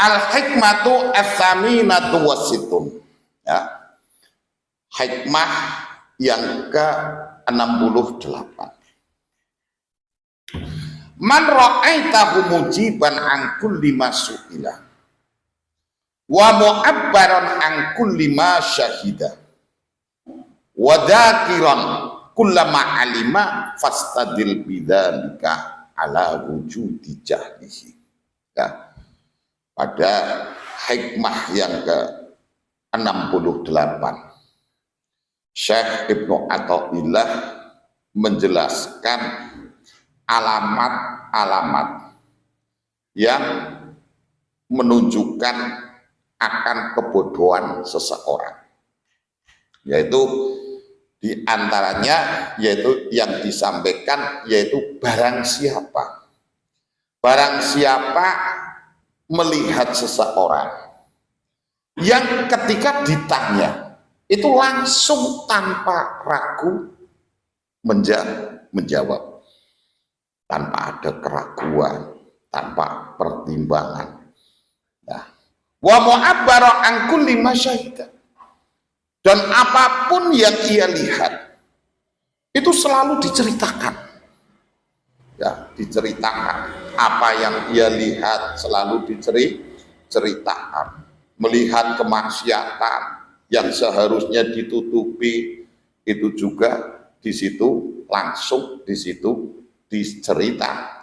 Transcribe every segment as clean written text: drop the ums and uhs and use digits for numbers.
Al-hikmatu ats-tsaminatu wasitun. Ya. Hikmah yang ke-68. Man ra'aitahu mujiban an kulli ma su'ila wa mu'abbaran an kulli ma syahida wa dzakiran kullama alima fastadil bidzalika ala wujudi jahlihi. Ya. Pada hikmah yang ke-68, Syekh Ibnu Athaillah menjelaskan alamat-alamat yang menunjukkan akan kebodohan seseorang, yaitu diantaranya yaitu yang disampaikan yaitu barang siapa melihat seseorang yang ketika ditanya itu langsung tanpa ragu menjawab, tanpa ada keraguan, tanpa pertimbangan. Nah, wa mu'abbara an kulli ma syahida, dan apapun yang ia lihat itu selalu diceritakan. Ya, diceritakan. Apa yang ia lihat selalu diceritakan. Melihat kemaksiatan yang seharusnya ditutupi, itu juga di situ langsung di situ diceritakan.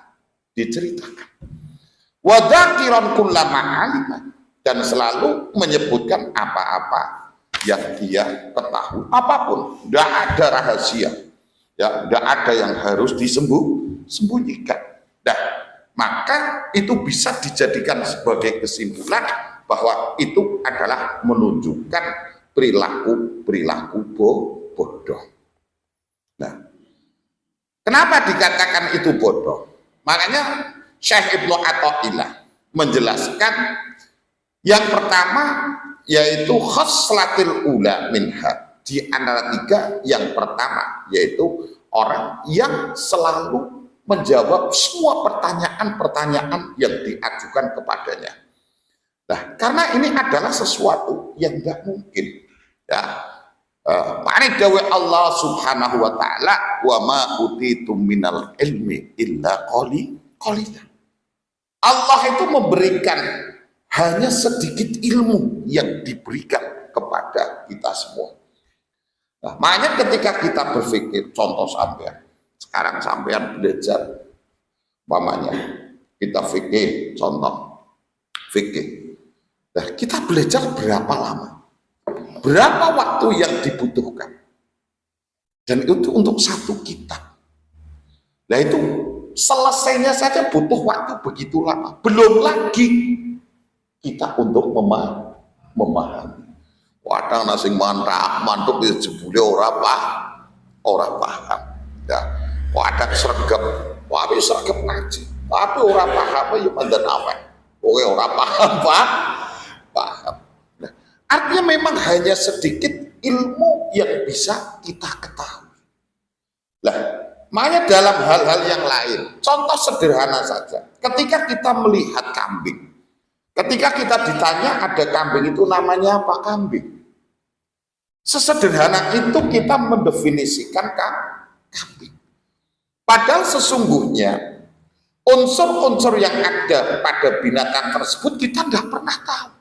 Wa dzakiran kullama alima, dan selalu menyebutkan apa-apa yang dia ketahui, apapun, tidak ada rahasia, ya, tidak ada yang harus disembunyikan. Nah, maka itu bisa dijadikan sebagai kesimpulan bahwa itu adalah menunjukkan perilaku bodoh. Nah, kenapa dikatakan itu bodoh? Makanya Syekh Ibnu Athaillah menjelaskan yang pertama yaitu khoslatil ula minha, di antara tiga yang pertama yaitu orang yang selalu menjawab semua pertanyaan-pertanyaan yang diajukan kepadanya. Nah, karena ini adalah sesuatu yang tidak mungkin. Ya, ma'ani dawe Allah Subhanahu wa taala, wa ma utitum minal ilmi illa qalila. Allah itu memberikan hanya sedikit ilmu yang diberikan kepada kita semua. Nah, makanya ketika kita berpikir, contoh sampean, sekarang sampean belajar, umpamanya kita fikih, contoh fikih. Nah, kita belajar berapa lama? Berapa waktu yang dibutuhkan? Dan itu untuk satu kitab. Nah, itu selesainya saja butuh waktu begitu lama. Belum lagi kita untuk memahami. Wadang nasi mantuk di jebule ora paham. Ya, wadang sregep, wae sregep ngaji. Tapi ora paham ya mandan awake. Kowe ora paham, paham. Nah, artinya memang hanya sedikit ilmu yang bisa kita ketahui. Lah, makanya dalam hal-hal yang lain, contoh sederhana saja, ketika kita melihat kambing, ketika kita ditanya ada kambing itu namanya apa kambing, sesederhana itu kita mendefinisikan kambing. Padahal sesungguhnya unsur-unsur yang ada pada binatang tersebut kita tidak pernah tahu.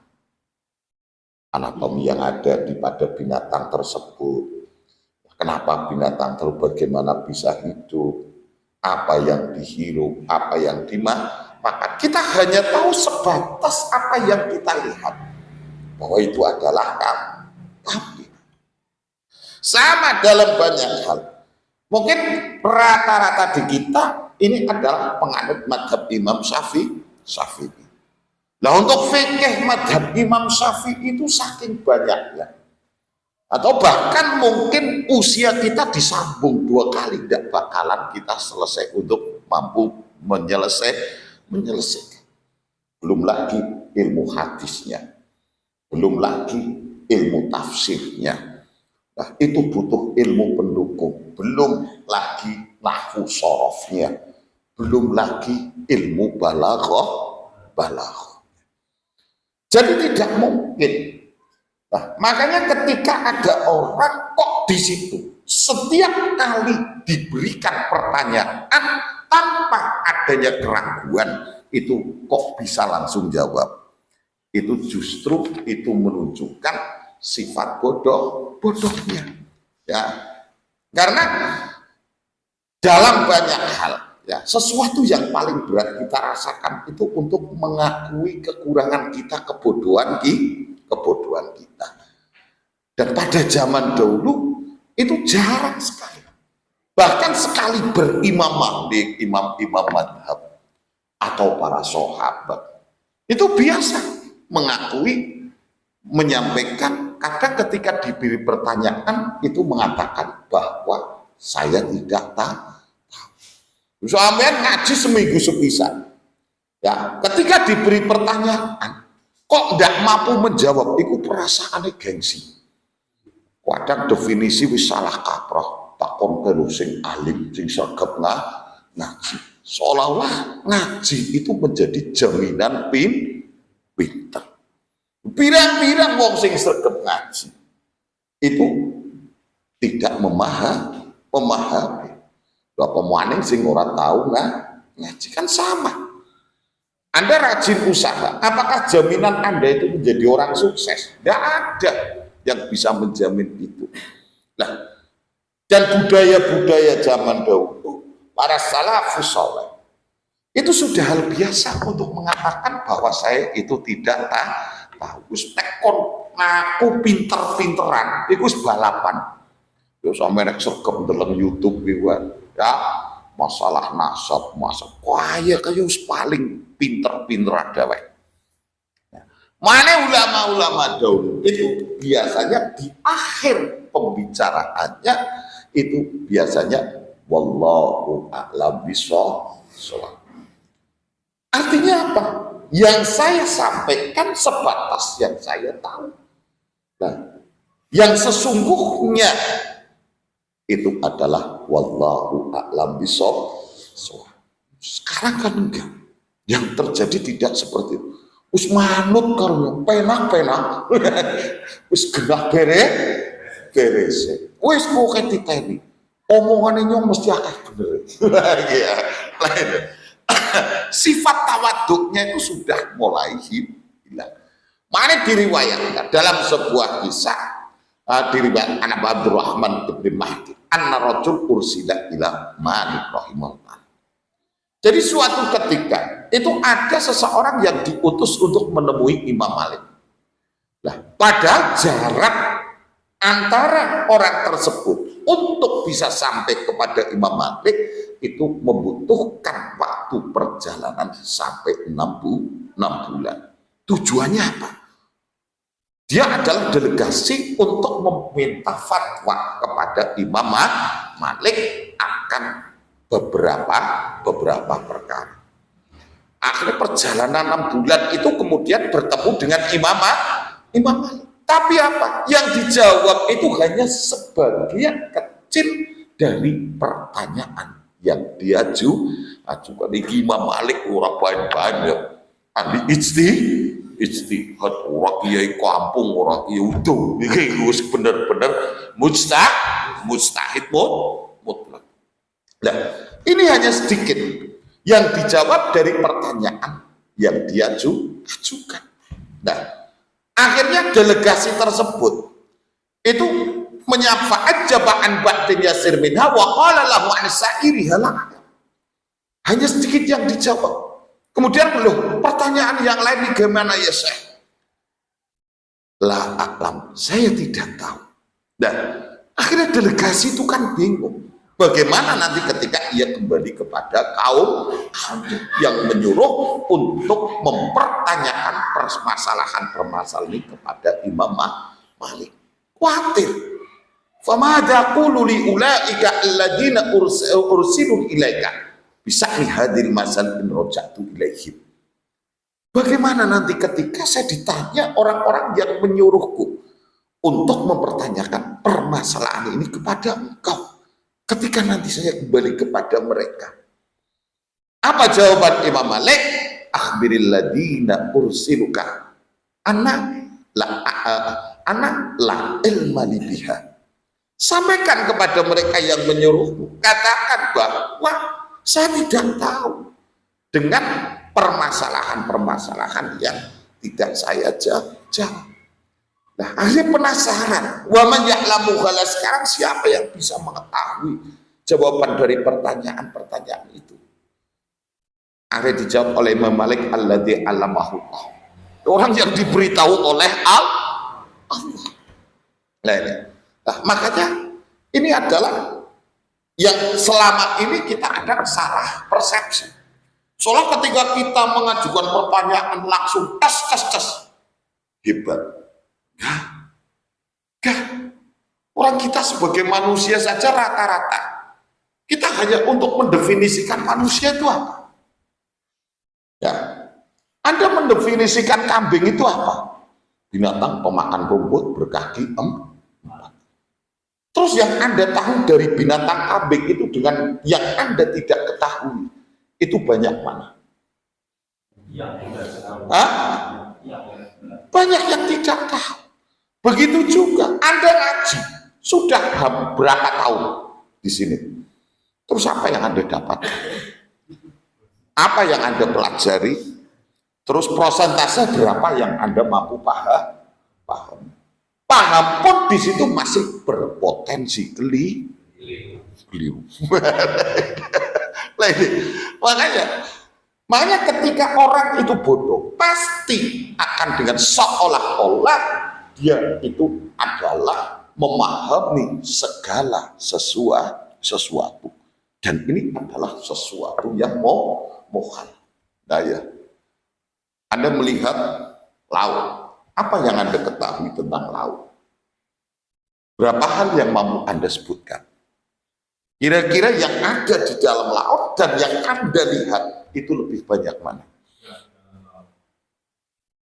Anatomi yang ada pada binatang tersebut, kenapa binatang tersebut bagaimana bisa hidup, apa yang dihirup, apa yang maka kita hanya tahu sebatas apa yang kita lihat, bahwa itu adalah kambing. Sama dalam banyak hal. Mungkin rata-rata di kita ini adalah penganut madhab Imam Syafi'i. Nah, untuk fikih madhab Imam Syafi'i itu saking banyaknya, atau bahkan mungkin usia kita disambung 2 kali, tidak bakalan kita selesai untuk mampu menyelesaikan. Belum lagi ilmu hadisnya, belum lagi ilmu tafsirnya. Nah, itu butuh ilmu pendukung, belum lagi nahwu sorofnya, belum lagi ilmu balaghah. Jadi tidak mungkin. Nah, makanya ketika ada orang kok di situ setiap kali diberikan pertanyaan tanpa adanya keraguan, itu kok bisa langsung jawab. Itu justru itu menunjukkan sifat bodohnya. Ya. Karena dalam banyak hal, ya, sesuatu yang paling berat kita rasakan itu untuk mengakui kekurangan kita, kebodohan kita. Dan pada zaman dahulu itu jarang sekali. Bahkan sekali berimam Malik, imam-imam madhab atau para sahabat, itu biasa mengakui, menyampaikan, kadang ketika diberi pertanyaan itu mengatakan bahwa saya tidak tahu. Sampean ngaji seminggu sepisan, ya, ketika diberi pertanyaan kok tidak mampu menjawab, itu perasaannya gengsi. Kadang definisi wis salah kaprah, takon karo sing alim, sing saged ngaji. Seolah-olah ngaji itu menjadi jaminan pinter. Pirang-pirang wong sing saged ngaji itu tidak memahami. Bapak muaning sing ora tahu ngaji kan sama. Anda rajin usaha, apakah jaminan Anda itu menjadi orang sukses? Tidak ada yang bisa menjamin itu. Nah, dan budaya-budaya zaman dahulu, para salafus saleh itu sudah hal biasa untuk mengatakan bahwa saya itu tidak tahu. Tekon ngaku pinter-pinteran, itu balapan. Yo sampe nek sregep ndeleng YouTube ya, masalah nasab, kaya paling pinter-pinter ada wae. Mana ulama-ulama dahulu itu biasanya di akhir pembicaraannya itu biasanya wallahu a'lam bishawab. Artinya apa? Yang saya sampaikan sebatas yang saya tahu. Nah, yang sesungguhnya itu adalah wallahu a'lam bishawab. Sekarang kan enggak. Yang terjadi tidak seperti itu. Wis manut karo penak-penak. Wis genah beres. Wis pokoke diteni. Omongane nyong mesti akeh bener. Iya. Sifat tawaduknya itu sudah mulai hilang. Mana diriwayatkan dalam sebuah kisah diriwayatkan anak Abdurrahman bin Mahdi anna rajul ursila ila Malik rahimahullah. Jadi suatu ketika itu ada seseorang yang diutus untuk menemui Imam Malik. Nah, padahal jarak antara orang tersebut untuk bisa sampai kepada Imam Malik itu membutuhkan waktu perjalanan sampai 6 bulan. Tujuannya apa? Dia adalah delegasi untuk meminta fatwa kepada Imam Malik akan beberapa perkara. Akhirnya perjalanan 6 bulan itu kemudian bertemu dengan Imam Malik. Tapi apa? Yang dijawab itu hanya sebagian kecil dari pertanyaan yang dia ajukan. Imam Malik ora banyak. Ahli ijtihad, ora kiai kampung, ora kiai utuh. Iki wis bener-bener mustahid mutlak. Nah, ini hanya sedikit yang dijawab dari pertanyaan yang dia ajukan. Nah, akhirnya delegasi tersebut itu menyapa ajaba'an ba'din yasir minha wa qala lahu an sa'iri halak. Hanya sedikit yang dijawab. Kemudian pertanyaan yang lain bagaimana ya Syekh? La a'lam, saya tidak tahu. Dan akhirnya delegasi itu kan bingung. Bagaimana nanti ketika ia kembali kepada kaum yang menyuruh untuk mempertanyakan permasalahan ini kepada Imam Malik. Khawatir. Famada qulu li ulaika alladziina ursilu ilaika bisa lihadil masal in roja'tu ilaihim. Bagaimana nanti ketika saya ditanya orang-orang yang menyuruhku untuk mempertanyakan permasalahan ini kepada engkau, ketika nanti saya kembali kepada mereka? Apa jawaban Imam Malik? Akhbiril ladina ursiluka anak la ilma li biha. Sampaikan kepada mereka yang menyuruhmu, katakan bahwa saya tidak tahu dengan permasalahan-permasalahan yang tidak saya jawab. Nah, akhirnya penasaran. Wa man ya'lamu ghala, sekarang siapa yang bisa mengetahui jawaban dari pertanyaan-pertanyaan itu? Akhirnya dijawab oleh Imam Malik, alladzi 'allamahu Allah. Orang yang diberitahu oleh Allah. Nah, makanya ini adalah yang selama ini kita ada salah persepsi. Soalnya ketika kita mengajukan pertanyaan langsung tes hebat. Gak. Orang kita sebagai manusia saja rata-rata kita hanya untuk mendefinisikan manusia itu apa? Ya, Anda mendefinisikan kambing itu apa? Binatang pemakan rumput berkaki empat. Terus yang Anda tahu dari binatang kambing itu dengan yang Anda tidak ketahui itu banyak mana? Banyak yang tidak tahu. Begitu juga Anda ngaji sudah berapa tahun di sini? Terus apa yang Anda dapat? Apa yang Anda pelajari? Terus persentase berapa yang Anda mampu paham? Paham pun di situ masih berpotensi keliru. Makanya ketika orang itu bodoh, pasti akan dengan seolah-olah dia itu adalah memahami segala sesuatu. Dan ini adalah sesuatu yang mohal. Nah ya, Anda melihat laut. Apa yang Anda ketahui tentang laut? Berapa hal yang mampu Anda sebutkan? Kira-kira yang ada di dalam laut dan yang Anda lihat itu lebih banyak mana?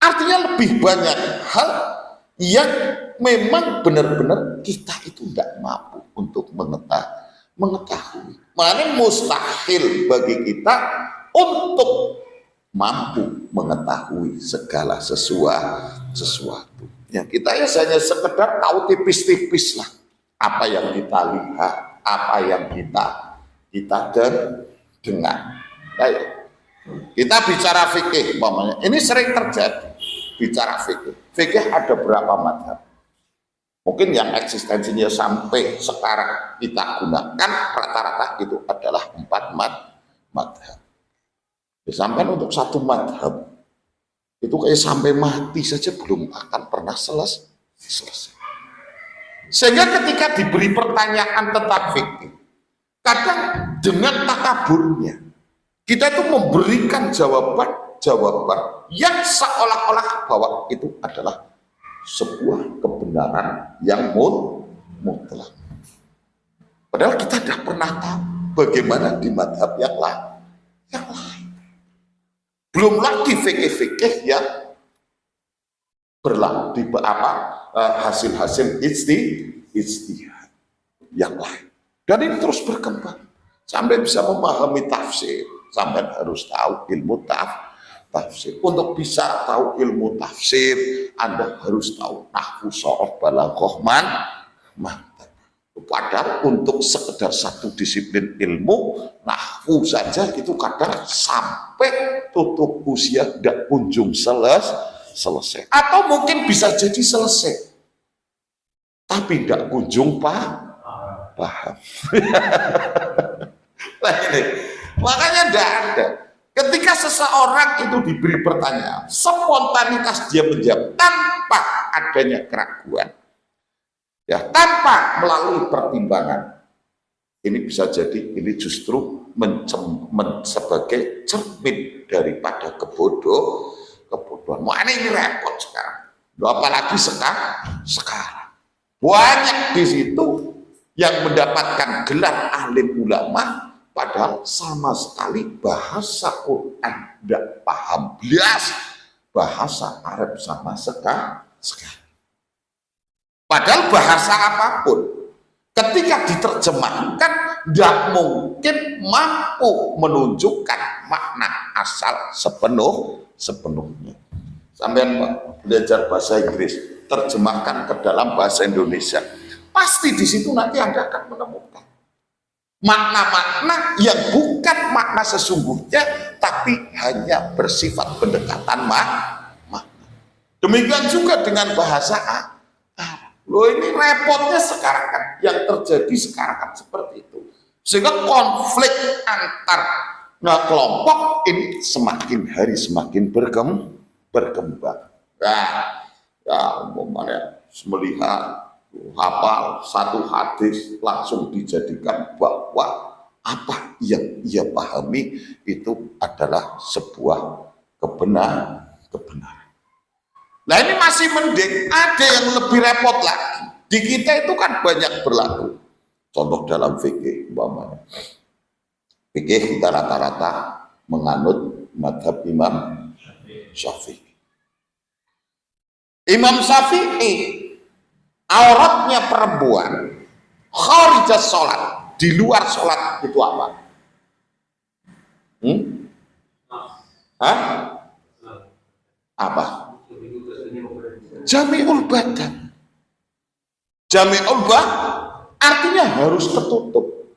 Artinya lebih banyak hal yang memang benar-benar kita itu tidak mampu untuk mengetahui. Makanya mustahil bagi kita untuk mampu mengetahui segala sesuatu. Ya, kita ya hanya sekedar tahu tipis-tipis lah apa yang kita lihat, apa yang kita dengar. Baik. Kita bicara fikih, umpamanya. Ini sering terjadi. Bicara fikih. Fikih ada berapa madhab? Mungkin yang eksistensinya sampai sekarang kita gunakan rata-rata itu adalah 4 madhab. Sampai untuk satu madhab itu kayak sampai mati saja belum akan pernah selesai. Sehingga ketika diberi pertanyaan tentang fikih, kadang dengan takaburnya kita itu memberikan jawaban yang seolah-olah bahwa itu adalah sebuah kebenaran yang mutlak. Padahal kita tidak pernah tahu bagaimana di madhab yang lain. Belum lagi fikih-fikih yang berlaku di hasil-hasil ijtihad yang lain. Dan ini terus berkembang sampai bisa memahami tafsir, sampai harus tahu ilmu tafsir. Untuk bisa tahu ilmu tafsir, Anda harus tahu nahwu, shoroh, balaghah, mantiq. Padahal untuk sekedar satu disiplin ilmu nahwu saja itu kadang sampai tutup usia tidak kunjung selesai. Atau mungkin bisa jadi selesai, tapi tidak kunjung paham. Nah ini, makanya tidak ada. Ketika seseorang itu diberi pertanyaan, spontanitas dia menjawab tanpa adanya keraguan, ya, tanpa melalui pertimbangan. Ini bisa jadi ini justru sebagai cermin daripada kebodohan. Makanya ini repot sekarang. Apalagi sekarang banyak di situ yang mendapatkan gelar alim ulama, padahal sama sekali bahasa Quran tidak paham belas, bahasa Arab sama sekali. Padahal bahasa apapun ketika diterjemahkan tidak mungkin mampu menunjukkan makna asal sepenuhnya. Sampean belajar bahasa Inggris, terjemahkan ke dalam bahasa Indonesia. Pasti di situ nanti Anda akan menemukan makna-makna yang bukan makna sesungguhnya, tapi hanya bersifat pendekatan makna. Demikian juga dengan bahasa Arab. Loh, ini repotnya sekarang kan, yang terjadi sekarang kan seperti itu. Sehingga konflik antar kelompok ini semakin hari semakin berkembang. Nah, ya umpamanya melihat hafal satu hadis langsung dijadikan bahwa apa yang ia pahami itu adalah sebuah kebenaran. Nah, ini masih mending. Ada yang lebih repot lagi. Di kita itu kan banyak berlaku. Contoh dalam fikih umpamanya. Fikih kita rata-rata menganut madhab Imam Syafi'i. Imam Syafi'i auratnya perempuan kharijat sholat, di luar sholat itu apa? Apa? Jami'ul badan. Jami'ul badan artinya harus tertutup.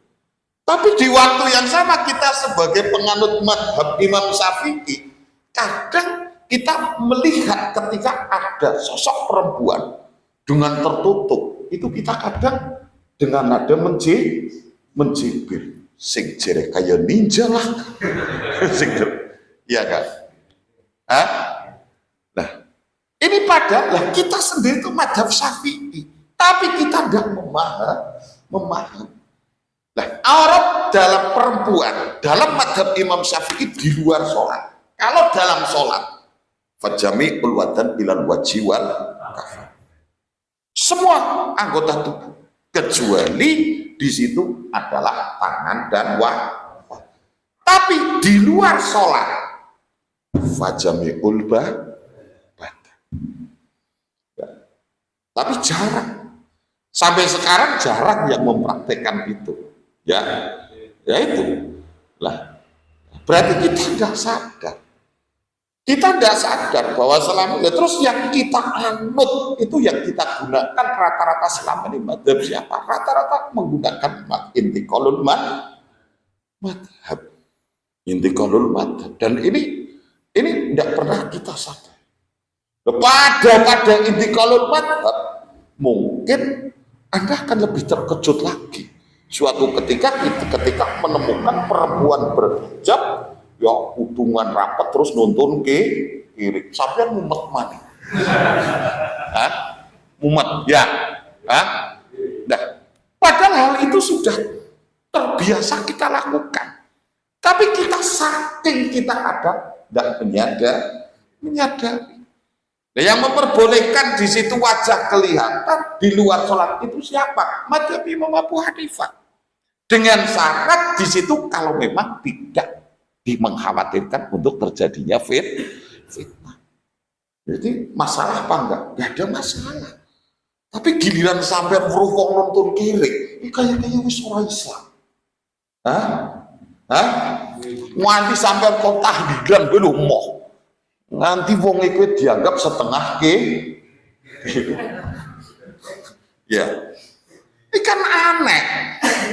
Tapi di waktu yang sama kita sebagai penganut madhab Imam Syafi'i, kadang kita melihat ketika ada sosok perempuan dengan tertutup, itu kita kadang dengan nada menjibir, sing jere kaya ninja lah. Iya kan? Nah, ini padahal kita sendiri itu madhab Syafi'i, tapi kita tidak memahami. Nah, aurat dalam perempuan dalam madhab Imam Syafi'i di luar sholat. Kalau dalam sholat, fajami'ul wadan ilal wajhi wal kafan. Semua anggota tubuh kecuali di situ adalah tangan dan wajah. Tapi di luar sholat, fajami'ul badan. Ya. Tapi jarang. Sampai sekarang jarang yang mempraktekkan itu. Ya itu. Lah, berarti kita tidak sadar. Kita tidak sadar bahwa selama ini, terus yang kita anut itu yang kita gunakan rata-rata selama ini madhab siapa? Rata-rata menggunakan intiqalul madhab. Intiqalul madhab. Dan ini tidak pernah kita sadar. Pada intiqalul madhab, mungkin Anda akan lebih terkejut lagi. Suatu ketika menemukan perempuan berhijab, ya hubungan rapat terus nuntun ke kiri, sampai mumet mana? Mumet ya? Nah, padahal hal itu sudah terbiasa kita lakukan, tapi kita saking kita ada tidak menyadari. Nah, yang memperbolehkan di situ wajah kelihatan di luar sholat itu siapa? Madhab Imam Abu Hanifah. Dengan syarat di situ kalau memang tidak mengkhawatirkan untuk terjadinya fitnah. Jadi masalah apa enggak? Enggak ada masalah. Tapi giliran sampai wong nonton kiri, ini kayaknya wis ora Islam. Nganti sampai kok tahlilan kowe lho moh. Nganti wong iku dianggap setengah ya. Ini kan aneh.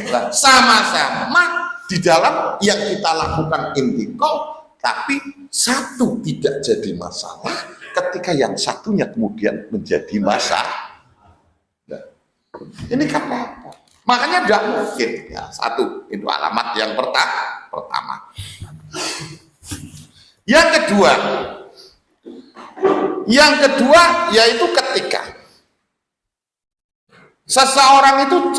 Nah, sama-sama di dalam yang kita lakukan intikal, tapi satu tidak jadi masalah ketika yang satunya kemudian menjadi masalah. Nah, ini kan apa? Makanya tidak mungkin ya. Satu, itu alamat yang pertama. Yang kedua yaitu ketika seseorang itu